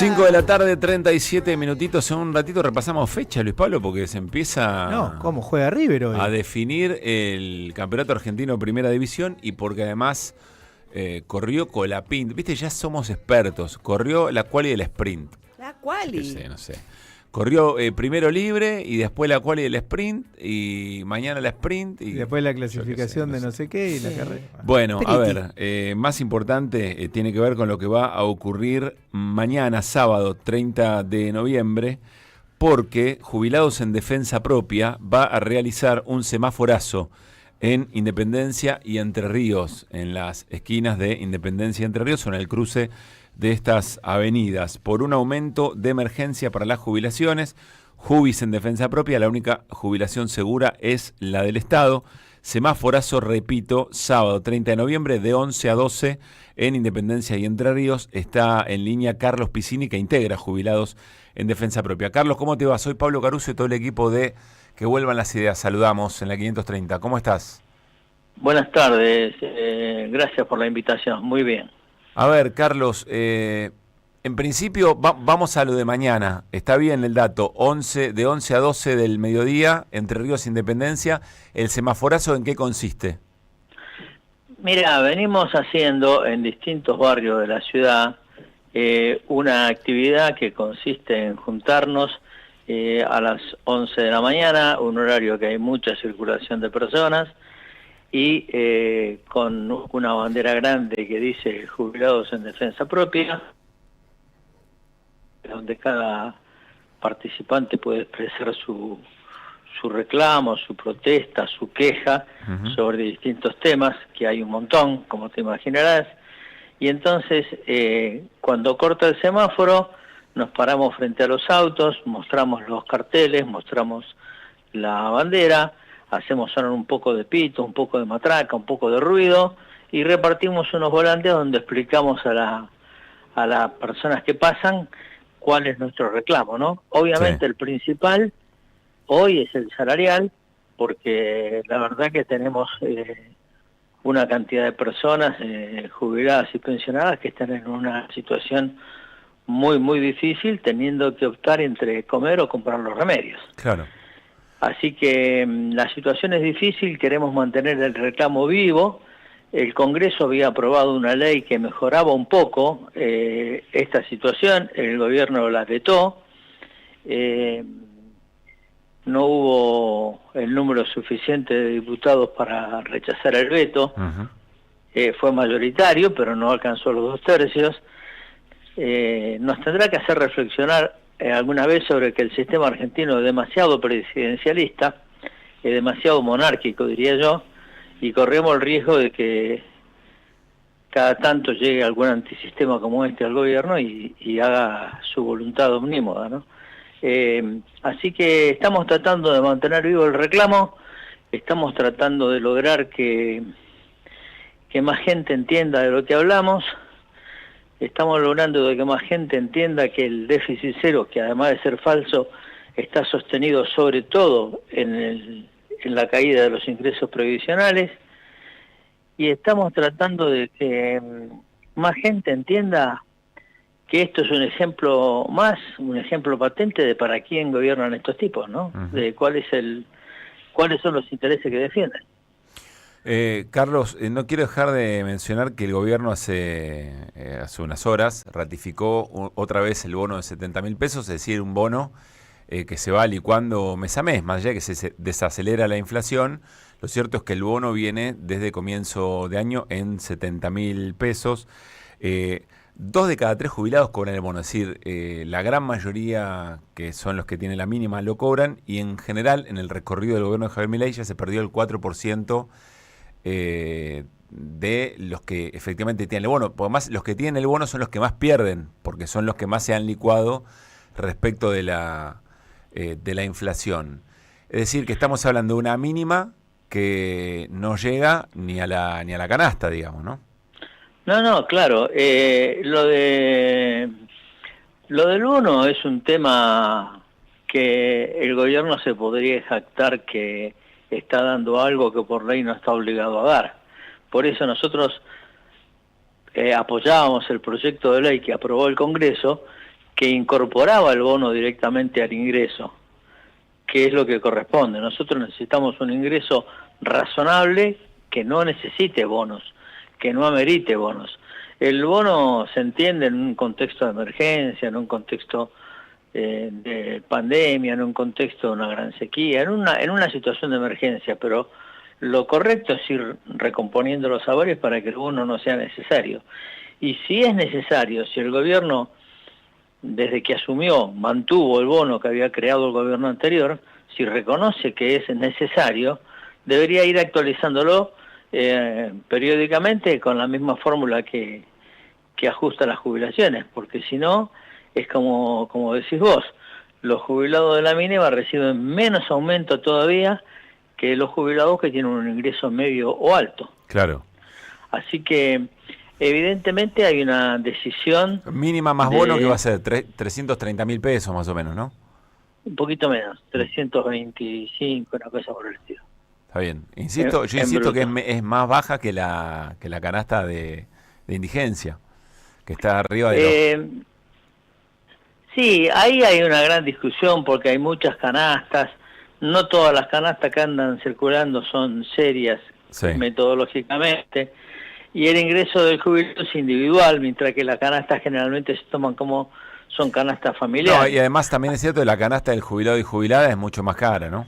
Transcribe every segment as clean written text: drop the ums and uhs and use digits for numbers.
5 de la tarde, 37 minutitos. En un ratito repasamos fecha, Luis Pablo, porque se empieza ¿cómo juega River hoy? a definir el campeonato argentino de Primera División y porque además corrió Colapinto. Viste, ya somos expertos. Corrió la quali del sprint. ¿La quali? No sé. Corrió primero libre y después la quali del sprint y mañana la sprint. Y después la clasificación de no sé qué y la carrera. Bueno, a ver, más importante tiene que ver con lo que va a ocurrir mañana, sábado 30 de noviembre, porque Jubilados en Defensa Propia va a realizar un semáforazo en Independencia y Entre Ríos, en las esquinas de Independencia y Entre Ríos, o en el cruce de estas avenidas, por un aumento de emergencia para las jubilaciones. Jubis en Defensa Propia, la única jubilación segura es la del Estado. Semáforazo, repito, sábado 30 de noviembre de 11 a 12 en Independencia y Entre Ríos. Está en línea Carlos Piscini, que integra Jubilados en Defensa Propia. Carlos, ¿cómo te va? Soy Pablo Caruso y todo el equipo de Que Vuelvan las Ideas. Saludamos en la 530. ¿Cómo estás? Buenas tardes, gracias por la invitación, muy bien. A ver, Carlos, en principio vamos a lo de mañana. Está bien el dato, de 11 a 12 del mediodía, Entre Ríos e Independencia. ¿El semaforazo en qué consiste? Mira, venimos haciendo en distintos barrios de la ciudad una actividad que consiste en juntarnos a las 11 de la mañana, un horario que hay mucha circulación de personas, y con una bandera grande que dice Jubilados en Defensa Propia, donde cada participante puede expresar su reclamo, su protesta, su queja sobre distintos temas, que hay un montón, como te imaginarás. Y entonces, cuando corta el semáforo, nos paramos frente a los autos, mostramos los carteles, mostramos la bandera, hacemos sonar un poco de pito, un poco de matraca, un poco de ruido, y repartimos unos volantes donde explicamos a las personas que pasan cuál es nuestro reclamo, ¿no? Obviamente sí. El principal hoy es el salarial, porque la verdad que tenemos una cantidad de personas jubiladas y pensionadas que están en una situación muy, muy difícil, teniendo que optar entre comer o comprar los remedios. Claro. Así que la situación es difícil, queremos mantener el reclamo vivo. El Congreso había aprobado una ley que mejoraba un poco esta situación, el gobierno la vetó, no hubo el número suficiente de diputados para rechazar el veto, fue mayoritario, pero no alcanzó los 2/3. Nos tendrá que hacer reflexionar alguna vez sobre que el sistema argentino es demasiado presidencialista, es demasiado monárquico, diría yo, y corremos el riesgo de que cada tanto llegue algún antisistema como este al gobierno y haga su voluntad omnímoda, ¿no? Así que estamos tratando de mantener vivo el reclamo, estamos tratando de lograr que más gente entienda de lo que hablamos. Estamos logrando de que más gente entienda que el déficit cero, que además de ser falso, está sostenido sobre todo en la caída de los ingresos previsionales. Y estamos tratando de que más gente entienda que esto es un ejemplo más, un ejemplo patente de para quién gobiernan estos tipos, ¿no? De cuáles son los intereses que defienden. Carlos, no quiero dejar de mencionar que el gobierno hace unas horas ratificó otra vez el bono de 70.000 pesos, es decir, un bono que se va licuando mes a mes, más allá de que se desacelera la inflación. Lo cierto es que el bono viene desde comienzo de año en 70.000 pesos. 2 de cada 3 jubilados cobran el bono, es decir, la gran mayoría, que son los que tienen la mínima, lo cobran, y en general, en el recorrido del gobierno de Javier Milei ya se perdió el 4% de los que efectivamente tienen el bono, porque más los que tienen el bono son los que más pierden, porque son los que más se han licuado respecto de la inflación. Es decir, que estamos hablando de una mínima que no llega ni a la canasta, digamos, ¿no? No, claro. Lo del bono es un tema que el gobierno se podría jactar que está dando algo que por ley no está obligado a dar. Por eso nosotros apoyábamos el proyecto de ley que aprobó el Congreso, que incorporaba el bono directamente al ingreso, que es lo que corresponde. Nosotros necesitamos un ingreso razonable que no necesite bonos, que no amerite bonos. El bono se entiende en un contexto de emergencia, en un contexto de pandemia, en un contexto de una gran sequía, en una situación de emergencia, pero lo correcto es ir recomponiendo los sabores para que el bono no sea necesario. Y si es necesario, si el gobierno, desde que asumió, mantuvo el bono que había creado el gobierno anterior, si reconoce que es necesario, debería ir actualizándolo periódicamente con la misma fórmula que ajusta las jubilaciones, porque si no, es como decís vos, los jubilados de la mínima reciben menos aumento todavía que los jubilados que tienen un ingreso medio o alto. Claro. Así que evidentemente hay una decisión... Mínima más bono que va a ser 330.000 pesos más o menos, ¿no? Un poquito menos, 325, una cosa por el estilo. Está bien. Yo insisto que es más baja que la canasta de indigencia, que está arriba de Sí, ahí hay una gran discusión porque hay muchas canastas. No todas las canastas que andan circulando son serias metodológicamente, y el ingreso del jubilado es individual, mientras que las canastas generalmente se toman como son canastas familiares. No, y además también es cierto que la canasta del jubilado y jubilada es mucho más cara, ¿no?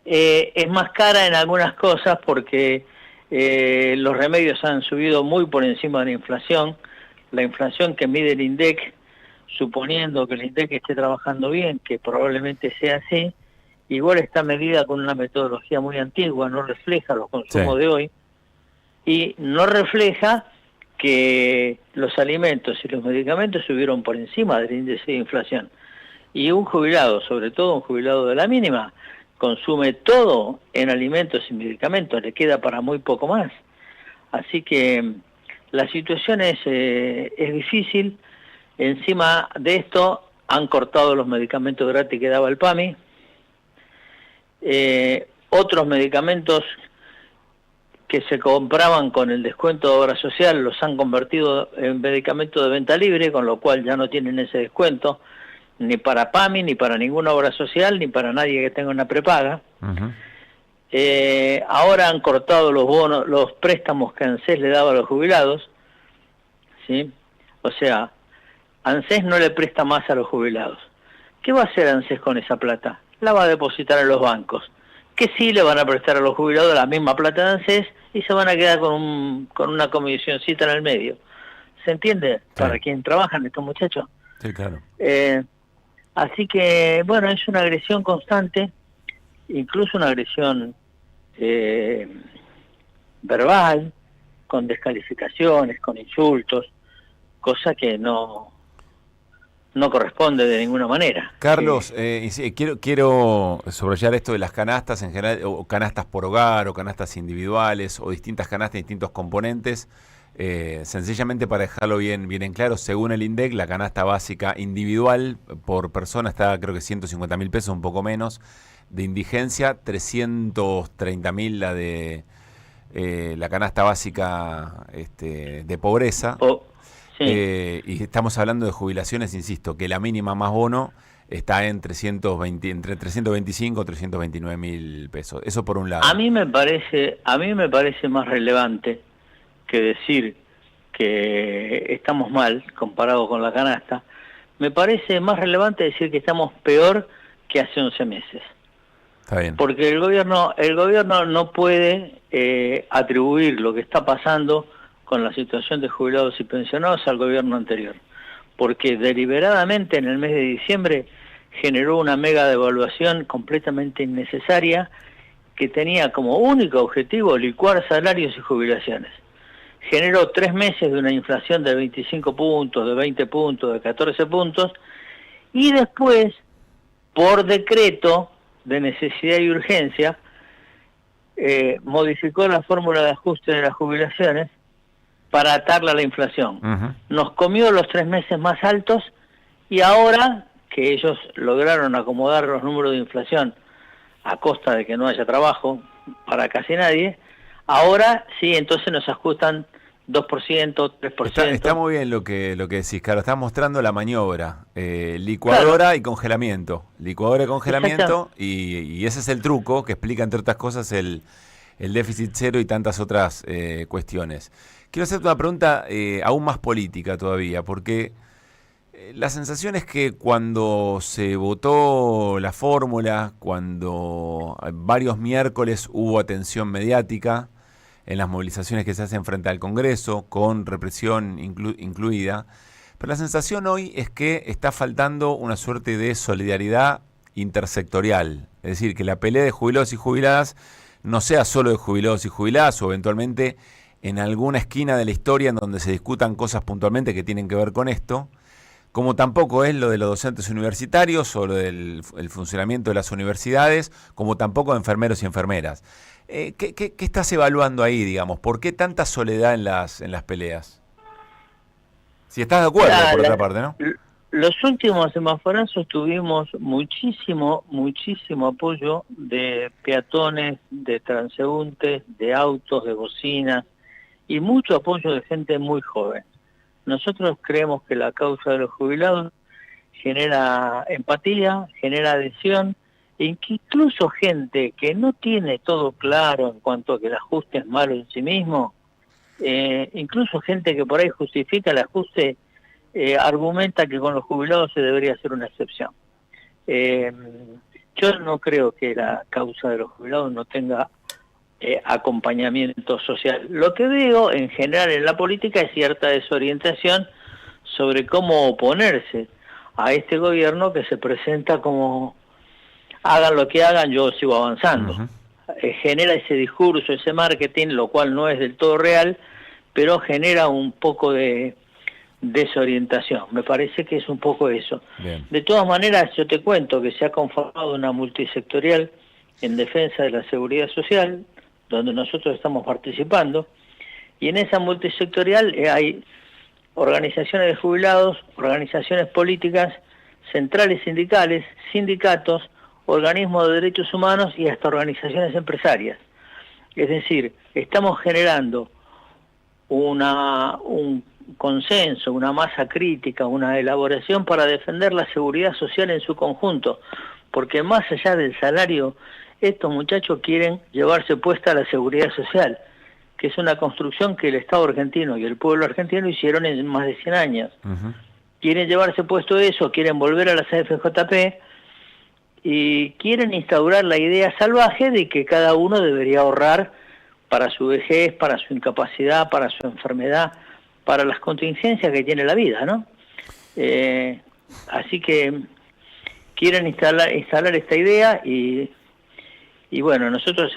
Es más cara en algunas cosas porque los remedios han subido muy por encima de la inflación que mide el INDEC, suponiendo que el INDEC esté trabajando bien, que probablemente sea así, igual está medida con una metodología muy antigua, no refleja los consumos de hoy, y no refleja que los alimentos y los medicamentos subieron por encima del índice de inflación. Y un jubilado, sobre todo un jubilado de la mínima, consume todo en alimentos y medicamentos, le queda para muy poco más. Así que la situación es difícil. Encima de esto han cortado los medicamentos gratis que daba el PAMI. Otros medicamentos que se compraban con el descuento de obra social los han convertido en medicamentos de venta libre, con lo cual ya no tienen ese descuento, ni para PAMI, ni para ninguna obra social, ni para nadie que tenga una prepaga. Ahora han cortado los bonos, los préstamos que ANSES le daba a los jubilados, ¿sí? O sea, ANSES no le presta más a los jubilados. ¿Qué va a hacer ANSES con esa plata? La va a depositar en los bancos, que sí le van a prestar a los jubilados la misma plata de ANSES y se van a quedar con una comisioncita en el medio. ¿Se entiende? Sí. Para quien trabajan estos muchachos. Sí, claro. Así que, bueno, es una agresión constante, incluso una agresión verbal, con descalificaciones, con insultos, cosa que no corresponde de ninguna manera. Carlos, quiero subrayar esto de las canastas en general, o canastas por hogar, o canastas individuales, o distintas canastas, distintos componentes. Sencillamente para dejarlo bien en claro, según el INDEC, la canasta básica individual por persona está, creo que 150.000 pesos, un poco menos. De indigencia, 330.000 la de la canasta básica de pobreza. Sí. Y estamos hablando de jubilaciones, insisto, que la mínima más bono está entre 325 y 329.000 pesos. Eso por un lado. A mí me parece más relevante que decir que estamos mal comparado con la canasta. Me parece más relevante decir que estamos peor que hace 11 meses. Está bien. Porque el gobierno no puede atribuir lo que está pasando con la situación de jubilados y pensionados al gobierno anterior, porque deliberadamente en el mes de diciembre generó una mega devaluación completamente innecesaria que tenía como único objetivo licuar salarios y jubilaciones. Generó 3 meses de una inflación de 25 puntos, de 20 puntos, de 14 puntos, y después, por decreto de necesidad y urgencia, modificó la fórmula de ajuste de las jubilaciones para atarla a la inflación. Nos comió los 3 meses más altos, y ahora que ellos lograron acomodar los números de inflación a costa de que no haya trabajo para casi nadie, ahora sí, entonces nos ajustan 2%, 3%. Está muy bien lo que decís, Carlos. Estás mostrando la maniobra. Licuadora, claro, y congelamiento. Licuadora y congelamiento, y ese es el truco que explica, entre otras cosas, el déficit cero y tantas otras cuestiones. Quiero hacerte una pregunta aún más política todavía, porque la sensación es que cuando se votó la fórmula, cuando varios miércoles hubo atención mediática en las movilizaciones que se hacen frente al Congreso, con represión incluida, pero la sensación hoy es que está faltando una suerte de solidaridad intersectorial, es decir, que la pelea de jubilados y jubiladas no sea solo de jubilados y jubiladas, o eventualmente en alguna esquina de la historia en donde se discutan cosas puntualmente que tienen que ver con esto, como tampoco es lo de los docentes universitarios o lo del el funcionamiento de las universidades, como tampoco de enfermeros y enfermeras. ¿Qué estás evaluando ahí, digamos? ¿Por qué tanta soledad en las peleas? Si estás de acuerdo, por otra parte, ¿no? Los últimos semaforazos tuvimos muchísimo apoyo de peatones, de transeúntes, de autos, de bocinas, y mucho apoyo de gente muy joven. Nosotros creemos que la causa de los jubilados genera empatía, genera adhesión, e que incluso gente que no tiene todo claro en cuanto a que el ajuste es malo en sí mismo, incluso gente que por ahí justifica el ajuste, argumenta que con los jubilados se debería hacer una excepción. Yo no creo que la causa de los jubilados no tenga acompañamiento social. Lo que veo en general en la política es cierta desorientación sobre cómo oponerse a este gobierno que se presenta como hagan lo que hagan, yo sigo avanzando. Genera ese discurso, ese marketing, lo cual no es del todo real, pero genera un poco de desorientación. Me parece que es un poco eso. Bien. De todas maneras, yo te cuento que se ha conformado una multisectorial en defensa de la seguridad social, donde nosotros estamos participando, y en esa multisectorial hay organizaciones de jubilados, organizaciones políticas, centrales sindicales, sindicatos, organismos de derechos humanos y hasta organizaciones empresarias. Es decir, estamos generando un consenso, una masa crítica, una elaboración para defender la seguridad social en su conjunto, porque más allá del salario, estos muchachos quieren llevarse puesta la seguridad social, que es una construcción que el Estado argentino y el pueblo argentino hicieron en más de 100 años. Quieren llevarse puesto eso, quieren volver a la CFJP y quieren instaurar la idea salvaje de que cada uno debería ahorrar para su vejez, para su incapacidad, para su enfermedad, para las contingencias que tiene la vida, ¿no? Así que quieren instalar esta idea y bueno, nosotros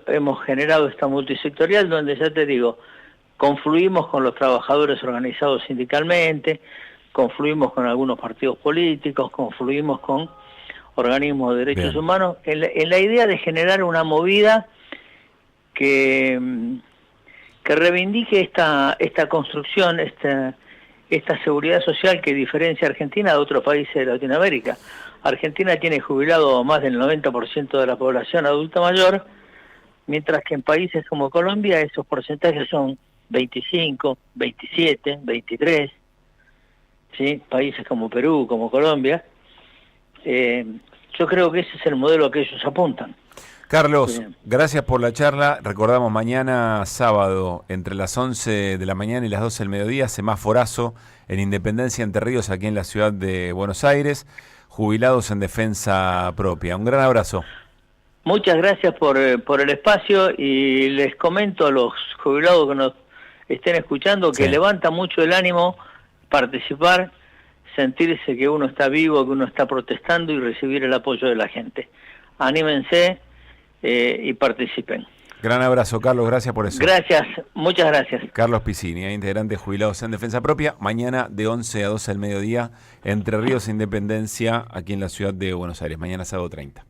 hemos generado esta multisectorial donde, ya te digo, confluimos con los trabajadores organizados sindicalmente, confluimos con algunos partidos políticos, confluimos con organismos de derechos humanos, en la idea de generar una movida que reivindique esta construcción, esta seguridad social que diferencia a Argentina de otros países de Latinoamérica. Argentina tiene jubilado más del 90% de la población adulta mayor, mientras que en países como Colombia esos porcentajes son 25, 27, 23, ¿sí? Países como Perú, como Colombia. Yo creo que ese es el modelo que ellos apuntan. Carlos, gracias por la charla. Recordamos, mañana sábado, entre las 11 de la mañana y las 12 del mediodía, semáforazo en Independencia, Entre Ríos, aquí en la ciudad de Buenos Aires. Jubilados en defensa propia. Un gran abrazo. Muchas gracias por el espacio y les comento a los jubilados que nos estén escuchando que levanta mucho el ánimo participar, sentirse que uno está vivo, que uno está protestando y recibir el apoyo de la gente. Anímense y participen. Gran abrazo, Carlos, gracias por eso. Gracias, muchas gracias. Carlos Piscini, integrante de Jubilados en Defensa Propia, mañana de 11 a 12 del mediodía, Entre Ríos e Independencia, aquí en la ciudad de Buenos Aires, mañana sábado 30.